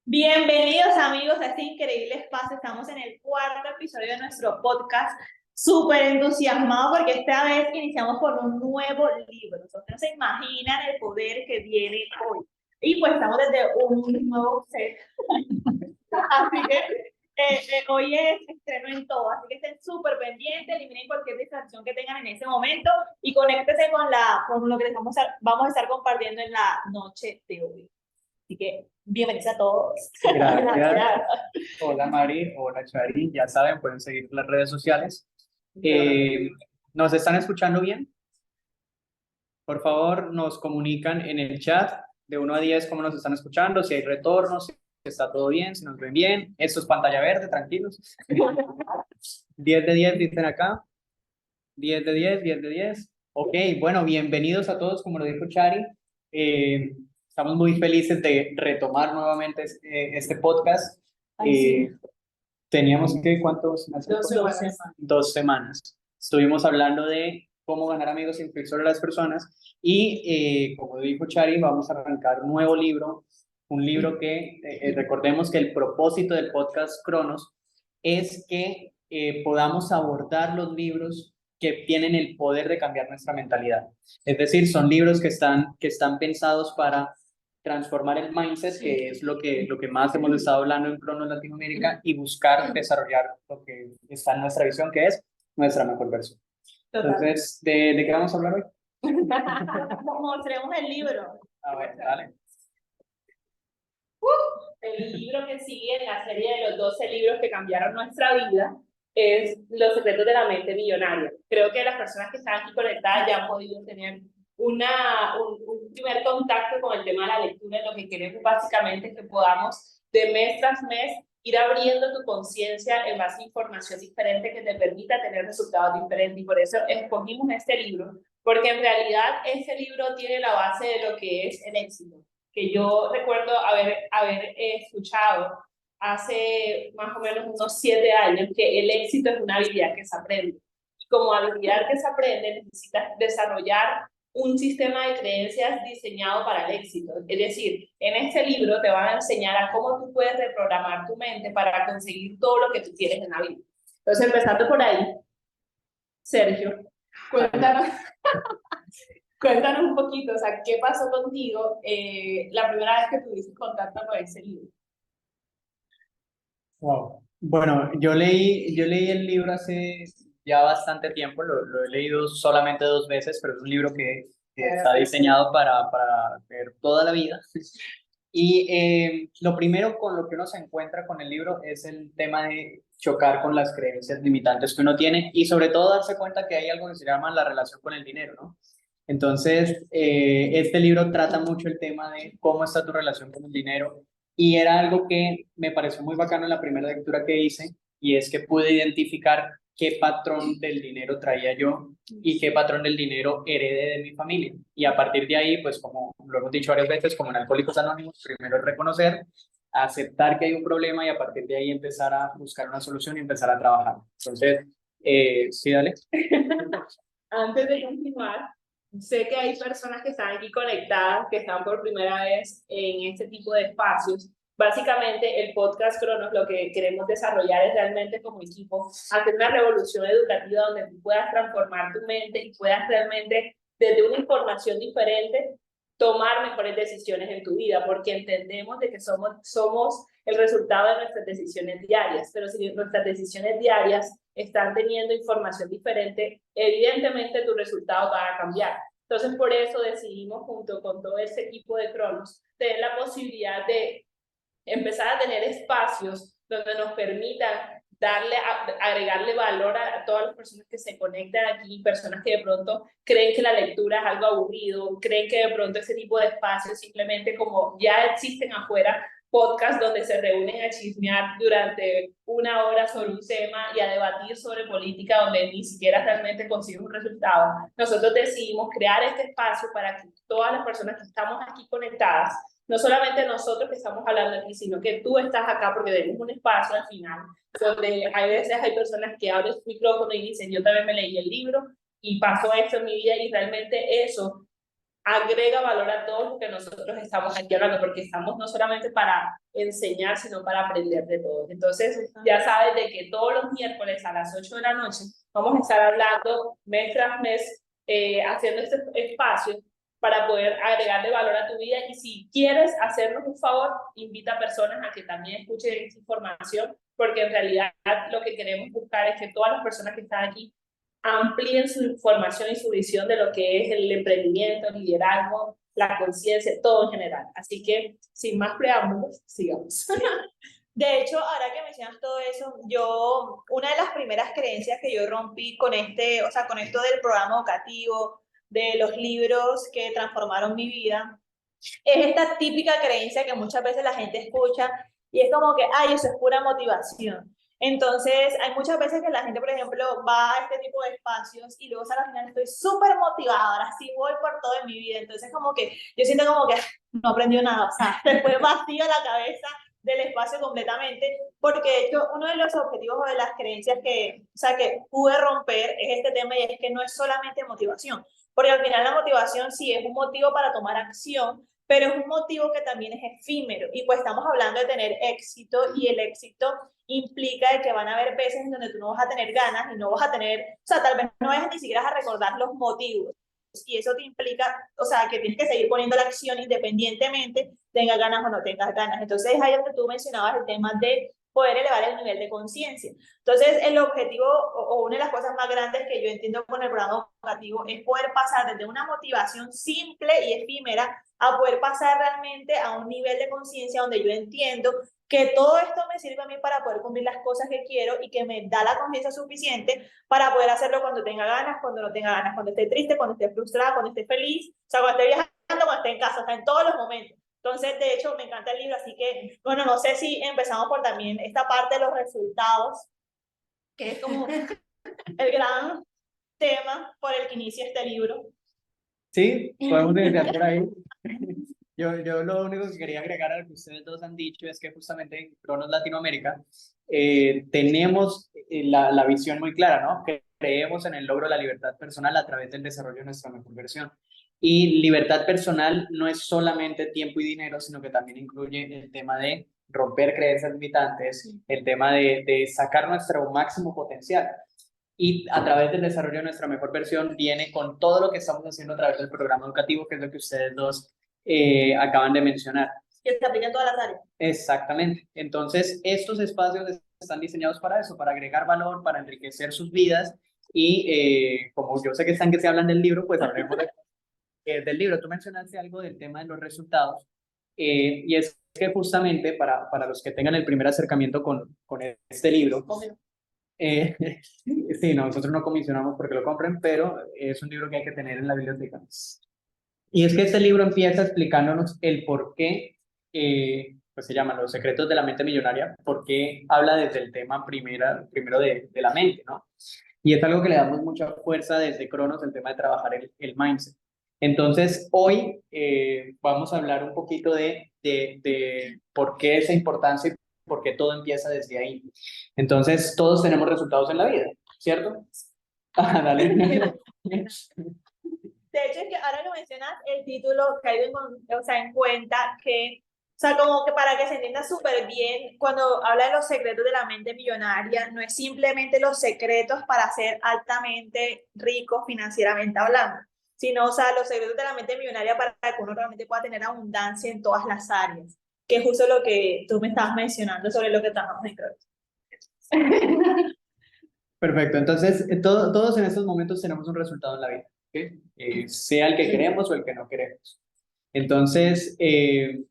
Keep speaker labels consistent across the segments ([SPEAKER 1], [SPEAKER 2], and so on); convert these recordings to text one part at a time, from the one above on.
[SPEAKER 1] Bienvenidos amigos a este increíble espacio. Estamos en el cuarto episodio de nuestro podcast. Súper entusiasmado porque esta vez iniciamos con un nuevo libro. Ustedes no se imaginan el poder que viene hoy. Y pues estamos desde un nuevo set. Así que hoy es estreno en todo. Así que estén súper pendientes, eliminen cualquier distracción que tengan en ese momento y conéctense con lo que vamos a estar compartiendo en la noche de hoy. Así que bienvenidos a todos.
[SPEAKER 2] Gracias. Hola Mari, hola Chari, ya saben, pueden seguir las redes sociales. ¿Nos están escuchando bien? Por favor, nos comunican en el chat de 1 a 10 cómo nos están escuchando, si hay retornos, si está todo bien, si nos ven bien. Esto es pantalla verde, tranquilos. 10 de 10 dicen acá. 10 de 10, 10 de 10. Ok, bueno, bienvenidos a todos, como lo dijo Chari. Estamos muy felices de retomar nuevamente este podcast. Teníamos que, ¿cuántos?
[SPEAKER 1] 2 semanas.
[SPEAKER 2] 2 semanas. Estuvimos hablando de cómo ganar amigos e influir sobre las personas y, como dijo Chari, vamos a arrancar un nuevo libro, un libro que recordemos que el propósito del podcast Cronos es que podamos abordar los libros que tienen el poder de cambiar nuestra mentalidad. Es decir, son libros que están pensados para transformar el mindset, que es lo que más hemos estado hablando en Cronos Latinoamérica, y buscar desarrollar lo que está en nuestra visión, que es nuestra mejor versión. Entonces, ¿de qué vamos a hablar hoy?
[SPEAKER 1] Mostremos el libro.
[SPEAKER 2] A ver, dale.
[SPEAKER 1] El libro que sigue en la serie de los 12 libros que cambiaron nuestra vida es Los secretos de la mente millonaria. Creo que las personas que están aquí conectadas ya han podido tener un primer contacto con el tema de la lectura. Lo que queremos básicamente es que podamos de mes tras mes ir abriendo tu conciencia en base a información diferente que te permita tener resultados diferentes, y por eso escogimos este libro, porque en realidad este libro tiene la base de lo que es el éxito, que yo recuerdo haber escuchado hace más o menos unos 7 años, que el éxito es una habilidad que se aprende. Y como habilidad que se aprende, necesitas desarrollar un sistema de creencias diseñado para el éxito. Es decir, en este libro te van a enseñar a cómo tú puedes reprogramar tu mente para conseguir todo lo que tú quieres en la vida. Entonces, empezando por ahí, Sergio, cuéntanos, cuéntanos un poquito, o sea, ¿qué pasó contigo la primera vez que tuviste contacto con ese libro?
[SPEAKER 2] Wow. Bueno, yo leí el libro hace ya bastante tiempo, lo he leído solamente 2 veces, pero es un libro que está diseñado para ver toda la vida. Y lo primero con lo que uno se encuentra con el libro es el tema de chocar con las creencias limitantes que uno tiene y sobre todo darse cuenta que hay algo que se llama la relación con el dinero, ¿no? Entonces, este libro trata mucho el tema de cómo está tu relación con el dinero y era algo que me pareció muy bacano en la primera lectura que hice, y es que pude identificar qué patrón del dinero traía yo y qué patrón del dinero heredé de mi familia. Y a partir de ahí, pues como lo hemos dicho varias veces, como en Alcohólicos Anónimos, primero es reconocer, aceptar que hay un problema y a partir de ahí empezar a buscar una solución y empezar a trabajar. Entonces, sí, dale.
[SPEAKER 1] Antes de continuar, sé que hay personas que están aquí conectadas, que están por primera vez en este tipo de espacios. Básicamente, el podcast Cronos, lo que queremos desarrollar es realmente como equipo hacer una revolución educativa donde tú puedas transformar tu mente y puedas realmente, desde una información diferente, tomar mejores decisiones en tu vida, porque entendemos de que somos el resultado de nuestras decisiones diarias, pero si nuestras decisiones diarias están teniendo información diferente, evidentemente tus resultados van a cambiar. Entonces, por eso decidimos, junto con todo ese equipo de Cronos, tener la posibilidad de empezar a tener espacios donde nos permitan agregarle valor a todas las personas que se conectan aquí, personas que de pronto creen que la lectura es algo aburrido, creen que de pronto ese tipo de espacios simplemente, como ya existen afuera, podcast donde se reúnen a chismear durante 1 hora sobre un tema y a debatir sobre política donde ni siquiera realmente consiguen un resultado. Nosotros decidimos crear este espacio para que todas las personas que estamos aquí conectadas, no solamente nosotros que estamos hablando aquí, sino que tú estás acá porque tenemos un espacio al final donde hay veces hay personas que abren su micrófono y dicen, yo también me leí el libro y pasó esto en mi vida, y realmente eso agrega valor a todo lo que nosotros estamos aquí hablando, porque estamos no solamente para enseñar, sino para aprender de todos. Entonces, ya sabes de que todos los miércoles a las 8 de la noche vamos a estar hablando mes tras mes, haciendo este espacio para poder agregarle valor a tu vida. Y si quieres hacernos un favor, invita a personas a que también escuchen esta información, porque en realidad lo que queremos buscar es que todas las personas que están aquí amplíen su información y su visión de lo que es el emprendimiento, el liderazgo, la conciencia, todo en general. Así que, sin más preámbulos, sigamos.
[SPEAKER 3] De hecho, ahora que mencionas todo eso, una de las primeras creencias que yo rompí con o sea, con esto del programa educativo, de los libros que transformaron mi vida, es esta típica creencia que muchas veces la gente escucha y es como que, ay, eso es pura motivación. Entonces, hay muchas veces que la gente, por ejemplo, va a este tipo de espacios y luego sale al final, estoy súper motivada, ahora sí voy por todo en mi vida. Entonces, como que yo siento como que no aprendió nada, o sea, se fue vacío la cabeza del espacio completamente, porque de hecho uno de los objetivos o de las creencias o sea, que pude romper es este tema, y es que no es solamente motivación, porque al final la motivación sí es un motivo para tomar acción, pero es un motivo que también es efímero, y pues estamos hablando de tener éxito, y el éxito implica de que van a haber veces en donde tú no vas a tener ganas y no vas a tener, o sea, tal vez no vayas ni siquiera a recordar los motivos, y eso te implica, o sea, que tienes que seguir poniendo la acción independientemente tengas ganas o no tengas ganas. Entonces es ahí donde tú mencionabas el tema de poder elevar el nivel de conciencia. Entonces el objetivo o una de las cosas más grandes que yo entiendo con el programa educativo es poder pasar desde una motivación simple y efímera a poder pasar realmente a un nivel de conciencia donde yo entiendo que todo esto me sirve a mí para poder cumplir las cosas que quiero y que me da la conciencia suficiente para poder hacerlo cuando tenga ganas, cuando no tenga ganas, cuando esté triste, cuando esté frustrada, cuando esté feliz, o sea, cuando esté viajando, cuando esté en casa, o sea, en todos los momentos. Entonces, de hecho, me encanta el libro, así que, bueno, no sé si empezamos por también esta parte de los resultados, que es como el gran tema por el que inicia este libro.
[SPEAKER 2] Sí, podemos iniciar por ahí. Yo lo único que quería agregar a lo que ustedes dos han dicho es que justamente en Cronos Latinoamérica tenemos la visión muy clara, ¿no? Que creemos en el logro de la libertad personal a través del desarrollo de nuestra mejor versión. Y libertad personal no es solamente tiempo y dinero, sino que también incluye el tema de romper creencias limitantes, el tema de sacar nuestro máximo potencial. Y a través del desarrollo de nuestra mejor versión viene con todo lo que estamos haciendo a través del programa educativo, que es lo que ustedes dos acaban de mencionar.
[SPEAKER 3] Que se aplica en todas las áreas.
[SPEAKER 2] Exactamente. Entonces, estos espacios están diseñados para eso, para agregar valor, para enriquecer sus vidas. Y como yo sé que están que se hablan del libro, pues hablemos del libro. Tú mencionaste algo del tema de los resultados. Y es que justamente para los que tengan el primer acercamiento con este libro, sí, no, nosotros no comisionamos porque lo compren, pero es un libro que hay que tener en la biblioteca. Y es que este libro empieza explicándonos el por qué, pues se llama Los secretos de la mente millonaria, porque habla desde el tema primero de la mente, ¿no? Y es algo que le damos mucha fuerza desde Cronos, el tema de trabajar el mindset. Entonces, hoy vamos a hablar un poquito de por qué esa importancia y por qué todo empieza desde ahí. Entonces, todos tenemos resultados en la vida, ¿cierto? Ah, dale.
[SPEAKER 3] De hecho, es que ahora que mencionas el título, caigo o sea, en cuenta que, o sea, como que para que se entienda súper bien, cuando habla de los secretos de la mente millonaria, no es simplemente los secretos para ser altamente rico financieramente hablando, sino, o sea, los secretos de la mente millonaria para que uno realmente pueda tener abundancia en todas las áreas, que es justo lo que tú me estabas mencionando sobre lo que trabajamos en Cronos.
[SPEAKER 2] Perfecto, entonces todos en estos momentos tenemos un resultado en la vida, ¿okay? Sea el que queremos o el que no queremos. Entonces, ¿qué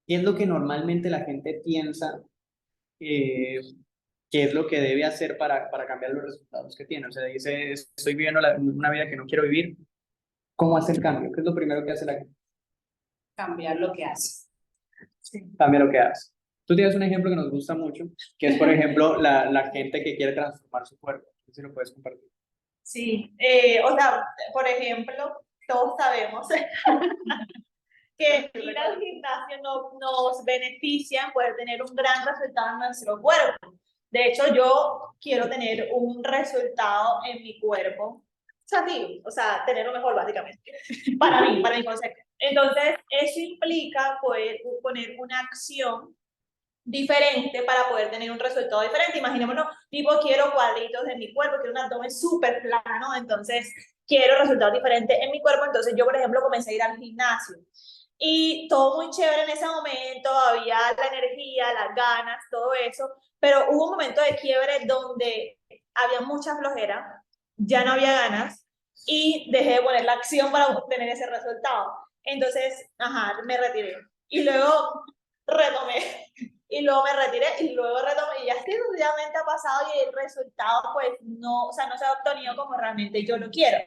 [SPEAKER 2] es lo que normalmente la gente piensa eh, que es lo que debe hacer para cambiar los resultados que tiene? O sea, dice, estoy viviendo una vida que no quiero vivir, ¿cómo hace el cambio? ¿Qué es lo primero que hace la gente?
[SPEAKER 1] Cambiar lo que hace.
[SPEAKER 2] Cambia lo que hace. Tú tienes un ejemplo que nos gusta mucho, que es, por ejemplo, la gente que quiere transformar su cuerpo. Si lo puedes compartir.
[SPEAKER 3] Sí, o sea, por ejemplo, todos sabemos que ir al gimnasio nos beneficia poder tener un gran resultado en nuestro cuerpo. De hecho, yo quiero tener un resultado en mi cuerpo sí, o sea, tenerlo mejor básicamente, para mi concepto. Entonces, eso implica poder poner una acción diferente para poder tener un resultado diferente. Imaginémonos, tipo, quiero cuadritos en mi cuerpo, quiero un abdomen súper plano, entonces quiero resultados diferentes en mi cuerpo. Entonces yo, por ejemplo, comencé a ir al gimnasio. Y todo muy chévere en ese momento, había la energía, las ganas, todo eso, pero hubo un momento de quiebre donde había mucha flojera, ya no había ganas y dejé de poner la acción para obtener ese resultado. Entonces, ajá, me retiré. Y luego retomé y luego me retiré y luego retomé y así sucesivamente ha pasado y el resultado pues no, o sea, no se ha obtenido como realmente yo lo quiero.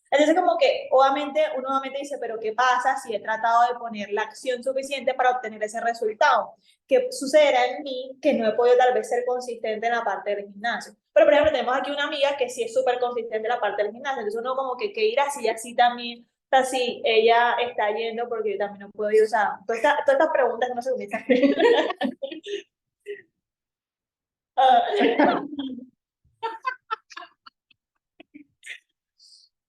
[SPEAKER 3] Entonces como que obviamente uno nuevamente dice, pero ¿qué pasa si he tratado de poner la acción suficiente para obtener ese resultado? ¿Qué sucederá en mí que no he podido tal vez ser consistente en la parte del gimnasio? Pero por ejemplo tenemos aquí una amiga que sí es súper consistente en la parte del gimnasio, entonces uno como que ir así, así también. O sea, sí, ella está yendo porque yo también no puedo ir, o sea, todas estas preguntas que no se comienzan.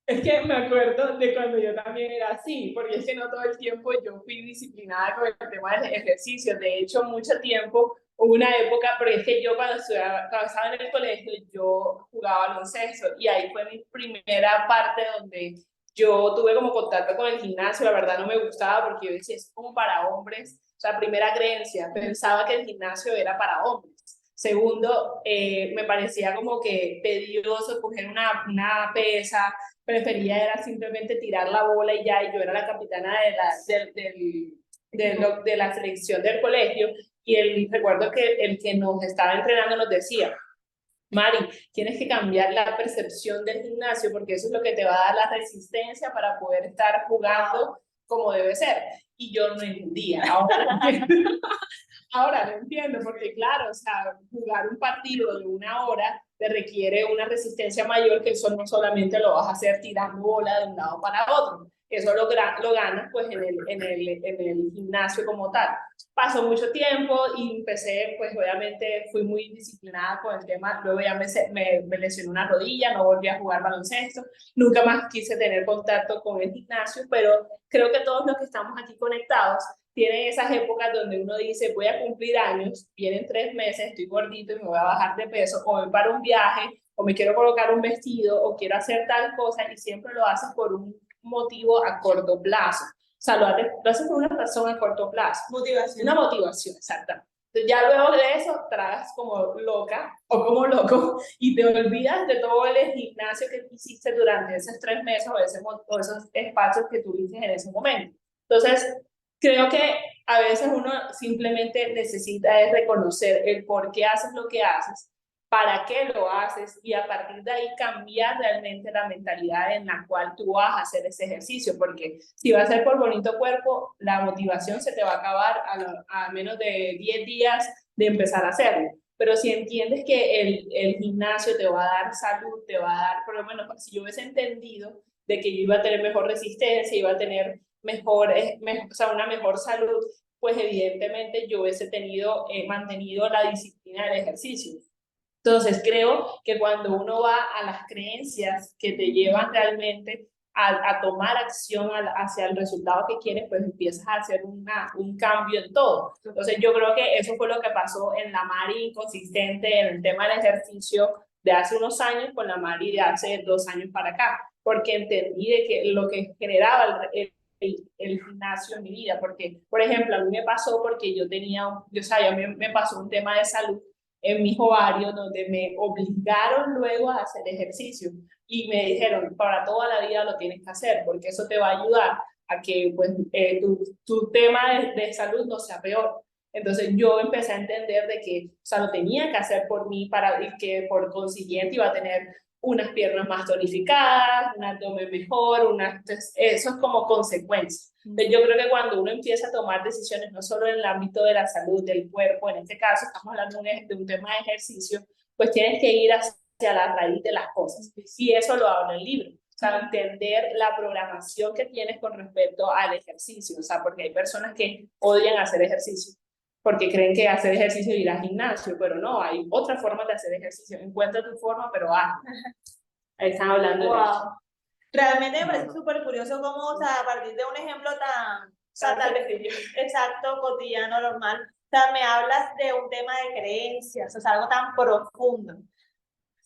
[SPEAKER 1] Es que me acuerdo de cuando yo también era así, porque es que no todo el tiempo yo fui disciplinada con el tema del ejercicio. De hecho, mucho tiempo, hubo una época, porque es que yo cuando estaba en el colegio, yo jugaba baloncesto y ahí fue mi primera parte donde yo tuve como contacto con el gimnasio. La verdad no me gustaba porque yo decía, es como para hombres. O sea, primera creencia, pensaba que el gimnasio era para hombres. Segundo, me parecía como que tedioso coger una pesa, prefería era simplemente tirar la bola y ya, y yo era la capitana de la selección del colegio, y recuerdo que el que nos estaba entrenando nos decía, Mari, tienes que cambiar la percepción del gimnasio porque eso es lo que te va a dar la resistencia para poder estar jugando como debe ser. Y yo no entendía. Ahora lo entiendo, porque claro, o sea, jugar un partido de 1 hora te requiere una resistencia mayor, que eso no solamente lo vas a hacer tirando bola de un lado para otro, eso lo ganas pues en el gimnasio como tal. Pasó mucho tiempo y empecé, pues obviamente fui muy disciplinada con el tema, luego ya me lesioné una rodilla, no volví a jugar baloncesto, nunca más quise tener contacto con el gimnasio, pero creo que todos los que estamos aquí conectados tienen esas épocas donde uno dice, voy a cumplir años, vienen 3 meses, estoy gordito y me voy a bajar de peso, o voy para un viaje, o me quiero colocar un vestido, o quiero hacer tal cosa, y siempre lo haces por un motivo a corto plazo. O sea, lo haces por una razón a corto plazo.
[SPEAKER 3] Motivación.
[SPEAKER 1] Una motivación, exactamente. Entonces, ya luego de eso, tragas como loca o como loco y te olvidas de todo el gimnasio que hiciste durante esos 3 meses o esos espacios que tuviste en ese momento. Entonces, creo que a veces uno simplemente necesita es reconocer el por qué haces lo que haces, para qué lo haces y a partir de ahí cambiar realmente la mentalidad en la cual tú vas a hacer ese ejercicio, porque si va a ser por bonito cuerpo, la motivación se te va a acabar a menos de 10 días de empezar a hacerlo. Pero si entiendes que el gimnasio te va a dar salud, te va a dar, por lo menos, si yo hubiese entendido de que yo iba a tener mejor resistencia, iba a tener o sea, una mejor salud, pues evidentemente yo hubiese mantenido la disciplina del ejercicio. Entonces creo que cuando uno va a las creencias que te llevan realmente a tomar acción hacia el resultado que quieres, pues empiezas a hacer un cambio en todo. Entonces yo creo que eso fue lo que pasó en la Mari inconsistente en el tema del ejercicio de hace unos años con la Mari de hace 2 años para acá, porque entendí de que lo que generaba el gimnasio en mi vida, porque, por ejemplo, a mí me pasó porque o sea, me pasó un tema de salud en mis ovarios donde me obligaron luego a hacer ejercicio y me dijeron, para toda la vida lo tienes que hacer porque eso te va a ayudar a que pues, tu tema de salud no sea peor. Entonces yo empecé a entender de que, o sea, lo tenía que hacer por mí y que por consiguiente iba a tener unas piernas más tonificadas, un abdomen mejor, entonces, eso es como consecuencia. Entonces, yo creo que cuando uno empieza a tomar decisiones, no solo en el ámbito de la salud, del cuerpo, en este caso estamos hablando de un tema de ejercicio, pues tienes que ir hacia la raíz de las cosas. Y eso lo habla el libro. O sea, entender la programación que tienes con respecto al ejercicio. O sea, porque hay personas que odian hacer ejercicio porque creen que hacer ejercicio es ir al gimnasio, pero no, hay otras formas de hacer ejercicio. Encuentra tu forma, pero hazlo. Ahí están hablando de eso.
[SPEAKER 3] Realmente me parece súper curioso cómo, o sea, a partir de un ejemplo tan, o sea, tal vez exacto, cotidiano, normal, o sea, me hablas de un tema de creencias, o sea, algo tan profundo.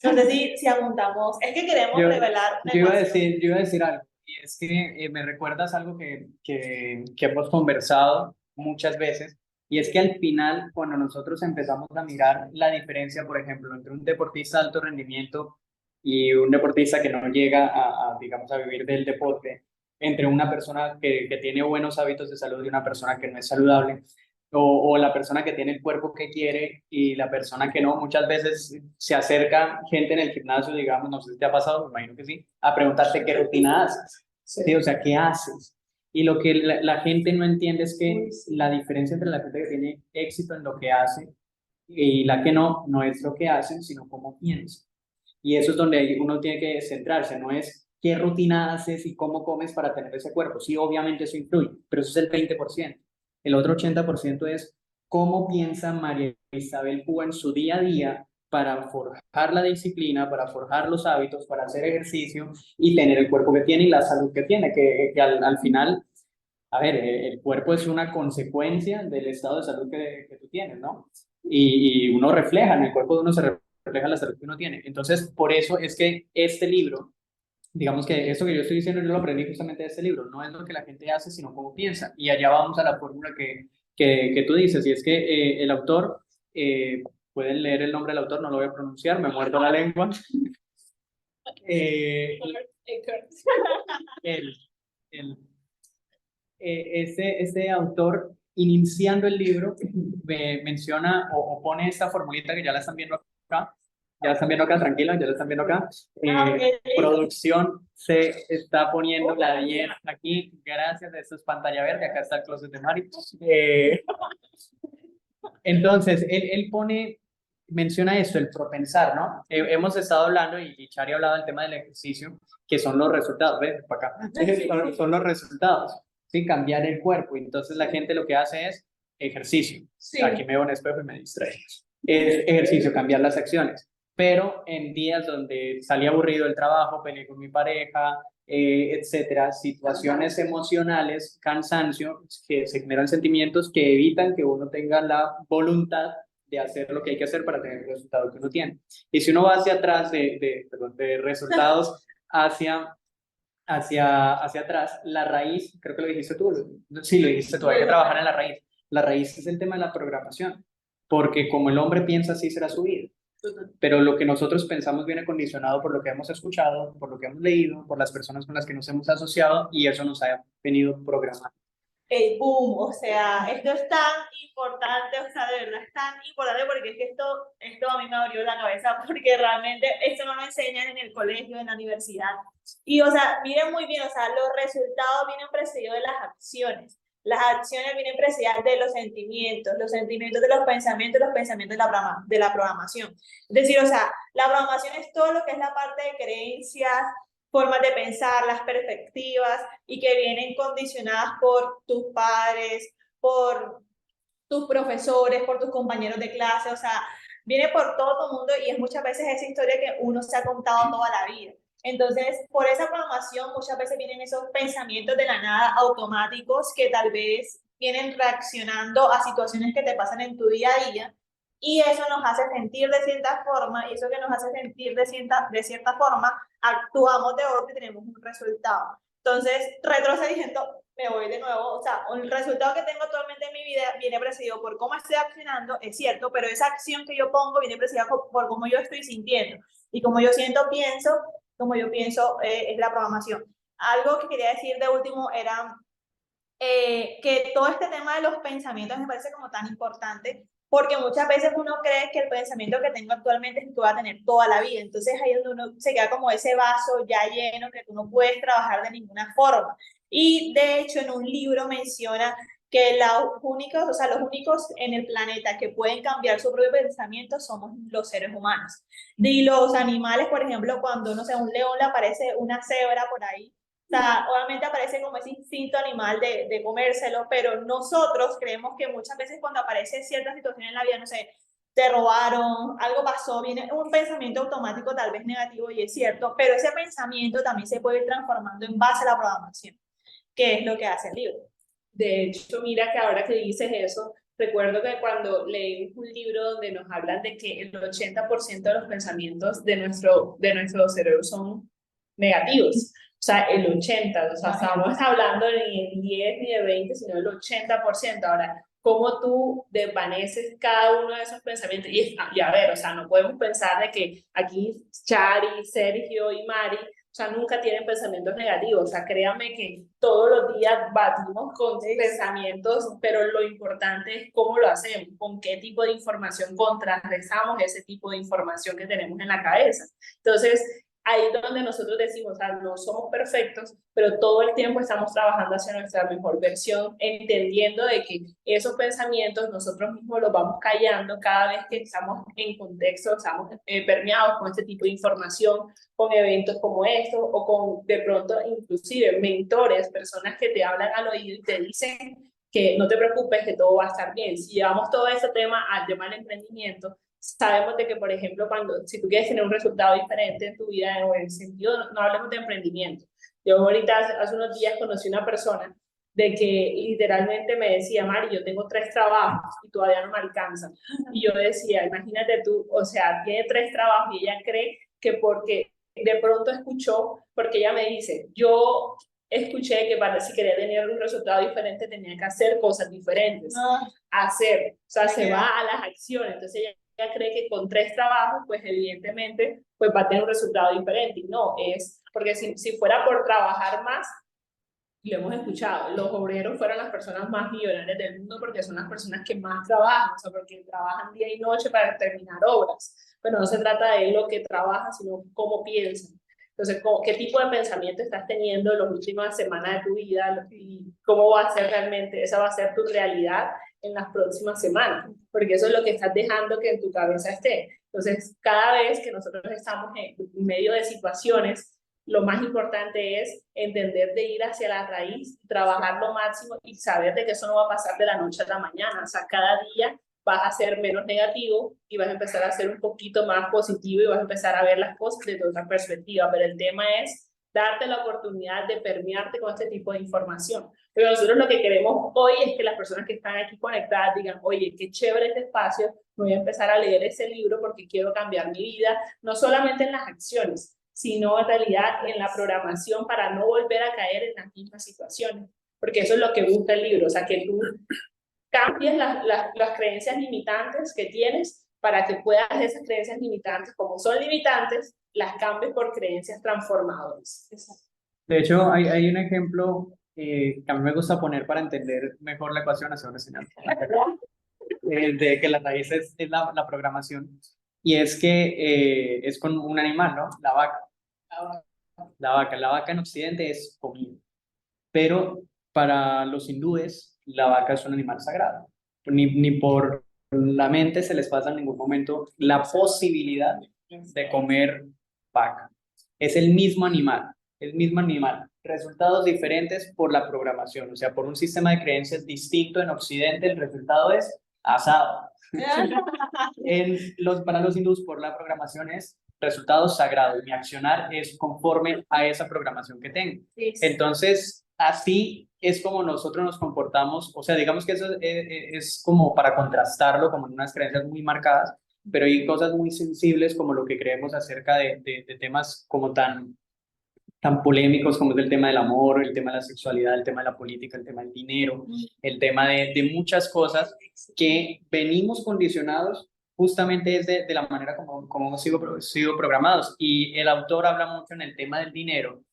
[SPEAKER 3] No sé si apuntamos, es que queremos revelar demasiado.
[SPEAKER 2] Yo iba a decir algo, y es que me recuerdas algo que hemos conversado muchas veces, y es que al final, cuando nosotros empezamos a mirar la diferencia, por ejemplo, entre un deportista de alto rendimiento y un deportista que no llega digamos, a vivir del deporte, entre una persona que tiene buenos hábitos de salud y una persona que no es saludable, o la persona que tiene el cuerpo que quiere y la persona que no. Muchas veces se acerca gente en el gimnasio, digamos, no sé si te ha pasado, me imagino que sí, a preguntarte qué rutina haces, ¿sí? O sea, ¿qué haces? Y lo que la gente no entiende es que la diferencia entre la gente que tiene éxito en lo que hace y la que no, no es lo que hacen, sino cómo piensan. Y eso es donde uno tiene que centrarse, no es qué rutina haces y cómo comes para tener ese cuerpo. Sí, obviamente eso influye, pero eso es el 20%. El otro 80% es cómo piensa María Isabel Cuba en su día a día para forjar la disciplina, para forjar los hábitos, para hacer ejercicio y tener el cuerpo que tiene y la salud que tiene, que al final, a ver, el cuerpo es una consecuencia del estado de salud que tú tienes, ¿no? Y uno refleja, en el cuerpo de uno se refleja la salud que uno tiene. Entonces, por eso es que este libro, digamos que esto que yo estoy diciendo, yo lo aprendí justamente de este libro, no es lo que la gente hace, sino cómo piensa. Y allá vamos a la fórmula que tú dices, y es que el autor, pueden leer el nombre del autor, no lo voy a pronunciar, me muerdo la lengua. El, el, este autor, iniciando el libro, menciona o pone esta formulita que ya la están viendo acá. Ya la están viendo acá, tranquila, ya la están viendo acá. Producción se está poniendo la 10 aquí. Gracias, esto es pantalla verde. Acá está el closet de Mari. Entonces, él menciona esto, el propensar, ¿no? Hemos estado hablando, y Chari ha hablado del tema del ejercicio, que son los resultados, ¿ves? Para acá. Son los resultados, ¿sí? Cambiar el cuerpo. Entonces, la gente lo que hace es ejercicio.
[SPEAKER 3] Sí.
[SPEAKER 2] Aquí me veo en espejo y me distrae. Es ejercicio, cambiar las acciones. Pero en días donde salí aburrido del trabajo, peleé con mi pareja, etcétera, situaciones emocionales, cansancio, que se generan sentimientos que evitan que uno tenga la voluntad de hacer lo que hay que hacer para tener el resultado que uno tiene. Y si uno va hacia atrás de resultados hacia atrás, la raíz, creo que lo dijiste tú, sí, lo dijiste tú, hay que trabajar en la raíz. La raíz es el tema de la programación, porque como el hombre piensa, así será su vida. Pero lo que nosotros pensamos viene condicionado por lo que hemos escuchado, por lo que hemos leído, por las personas con las que nos hemos asociado, y eso nos ha venido programando.
[SPEAKER 3] El boom, o sea, esto es tan importante, o sea, de verdad es tan importante porque es que esto a mí me abrió la cabeza porque realmente esto no lo enseñan en el colegio, en la universidad. Y, o sea, miren muy bien, o sea, los resultados vienen precedidos de las acciones. Las acciones vienen precedidas de los sentimientos de los pensamientos de la programación. Es decir, o sea, la programación es todo lo que es la parte de creencias, formas de pensar, las perspectivas, y que vienen condicionadas por tus padres, por tus profesores, por tus compañeros de clase, o sea, viene por todo tu mundo y es muchas veces esa historia que uno se ha contado toda la vida. Entonces, por esa programación muchas veces vienen esos pensamientos de la nada automáticos que tal vez vienen reaccionando a situaciones que te pasan en tu día a día, y eso nos hace sentir de cierta forma, y eso que nos hace sentir de cierta forma, actuamos de otro y tenemos un resultado. Entonces, retrocediendo, me voy de nuevo, o sea, el resultado que tengo actualmente en mi vida viene precedido por cómo estoy accionando, es cierto, pero esa acción que yo pongo viene precedida por cómo yo estoy sintiendo, y como yo siento, pienso, como yo pienso, es la programación. Algo que quería decir de último era que todo este tema de los pensamientos me parece como tan importante, porque muchas veces uno cree que el pensamiento que tengo actualmente es que tú vas a tener toda la vida. Entonces ahí es donde uno se queda como ese vaso ya lleno que tú no puedes trabajar de ninguna forma. Y de hecho en un libro menciona que los únicos en el planeta que pueden cambiar su propio pensamiento somos los seres humanos. Y los animales, por ejemplo, cuando, no sé, un león le aparece una cebra por ahí, o sea, obviamente aparece como ese instinto animal de comérselo, pero nosotros creemos que muchas veces cuando aparece cierta situación en la vida, no sé, te robaron, algo pasó, viene un pensamiento automático tal vez negativo y es cierto, pero ese pensamiento también se puede ir transformando en base a la programación, que es lo que hace el libro.
[SPEAKER 1] De hecho, mira que ahora que dices eso, recuerdo que cuando leí un libro donde nos hablan de que el 80% de los pensamientos de nuestro cerebro son negativos. O sea, el 80%, o sea, estamos hablando ni de 10 ni de 20, sino del 80%. Ahora, ¿cómo tú desvaneces cada uno de esos pensamientos? Y a ver, o sea, no podemos pensar de que aquí Chari, Sergio y Mari, o sea, nunca tienen pensamientos negativos. O sea, créanme que todos los días batimos con pensamientos, pero lo importante es cómo lo hacemos, con qué tipo de información contrarrestamos ese tipo de información que tenemos en la cabeza. Entonces, ahí es donde nosotros decimos, o sea, no somos perfectos, pero todo el tiempo estamos trabajando hacia nuestra mejor versión, entendiendo de que esos pensamientos nosotros mismos los vamos callando cada vez que estamos en contexto, estamos permeados con este tipo de información, con eventos como estos, o con de pronto inclusive mentores, personas que te hablan al oído y te dicen que no te preocupes, que todo va a estar bien. Si llevamos todo ese tema al tema del emprendimiento, sabemos de que, por ejemplo, si tú quieres tener un resultado diferente en tu vida, o en el sentido, no hablemos de emprendimiento. Yo ahorita, hace unos días, conocí una persona de que literalmente me decía, Mari, yo tengo 3 trabajos y todavía no me alcanzan. Y yo decía, imagínate tú, o sea, tiene 3 trabajos y ella cree que porque de pronto escuchó, porque ella me dice, yo escuché que para si quería tener un resultado diferente tenía que hacer cosas diferentes. Hacer, o sea, se va a las acciones. Entonces ella cree que con 3 trabajos, pues evidentemente, pues va a tener un resultado diferente. Y no, es porque si fuera por trabajar más, y lo hemos escuchado, los obreros fueron las personas más millonarias del mundo porque son las personas que más trabajan, o sea, porque trabajan día y noche para terminar obras. Pero no se trata de lo que trabaja, sino cómo piensan. Entonces, ¿qué tipo de pensamiento estás teniendo en las últimas semanas de tu vida y cómo va a ser realmente, esa va a ser tu realidad en las próximas semanas? Porque eso es lo que estás dejando que en tu cabeza esté. Entonces, cada vez que nosotros estamos en medio de situaciones, lo más importante es entender de ir hacia la raíz, trabajar lo máximo y saber de que eso no va a pasar de la noche a la mañana. O sea, cada día vas a ser menos negativo y vas a empezar a ser un poquito más positivo y vas a empezar a ver las cosas desde otra perspectiva. Pero el tema es darte la oportunidad de permearte con este tipo de información. Pero nosotros lo que queremos hoy es que las personas que están aquí conectadas digan, oye, qué chévere este espacio, me voy a empezar a leer ese libro porque quiero cambiar mi vida, no solamente en las acciones, sino en realidad en la programación para no volver a caer en las mismas situaciones, porque eso es lo que busca el libro, o sea, que tú cambies las creencias limitantes que tienes para que puedas esas creencias limitantes, como son limitantes, las cambies por creencias transformadoras.
[SPEAKER 2] De hecho, hay un ejemplo que a mí me gusta poner para entender mejor la ecuación, hacer una señal, de que la raíz es la programación, y es que es con un animal, ¿no? La vaca. La vaca en Occidente es comida, pero para los hindúes la vaca es un animal sagrado. Ni por la mente se les pasa en ningún momento la posibilidad de comer vaca. Es el mismo animal. Resultados diferentes por la programación, o sea, por un sistema de creencias distinto en Occidente, el resultado es asado. Para los hindús, por la programación es resultados sagrados. Mi accionar es conforme a esa programación que tengo. Entonces, así es como nosotros nos comportamos. O sea, digamos que eso es como para contrastarlo, como en unas creencias muy marcadas, pero hay cosas muy sensibles como lo que creemos acerca de temas como tan polémicos como es el tema del amor, el tema de la sexualidad, el tema de la política, el tema del dinero, el tema de muchas cosas que venimos condicionados justamente es de la manera como hemos sido programados. Y el autor habla mucho en el tema del dinero,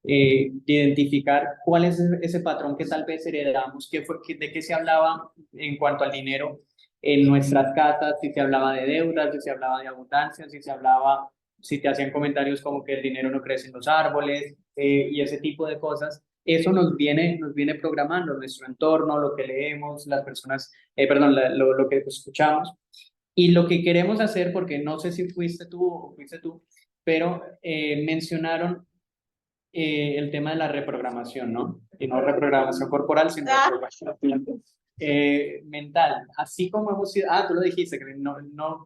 [SPEAKER 2] de identificar cuál es ese patrón que tal vez heredamos, de qué se hablaba en cuanto al dinero en nuestras casas, si se hablaba de deudas, si se hablaba de abundancia, si te hacían comentarios como que el dinero no crece en los árboles, y ese tipo de cosas. Eso nos viene programando nuestro entorno, lo que leemos, las personas, lo que escuchamos. Y lo que queremos hacer, porque no sé si fuiste tú o fuiste tú, pero mencionaron el tema de la reprogramación, ¿no? Y no reprogramación corporal, sino reprogramación. mental, así como hemos sido, tú lo dijiste, que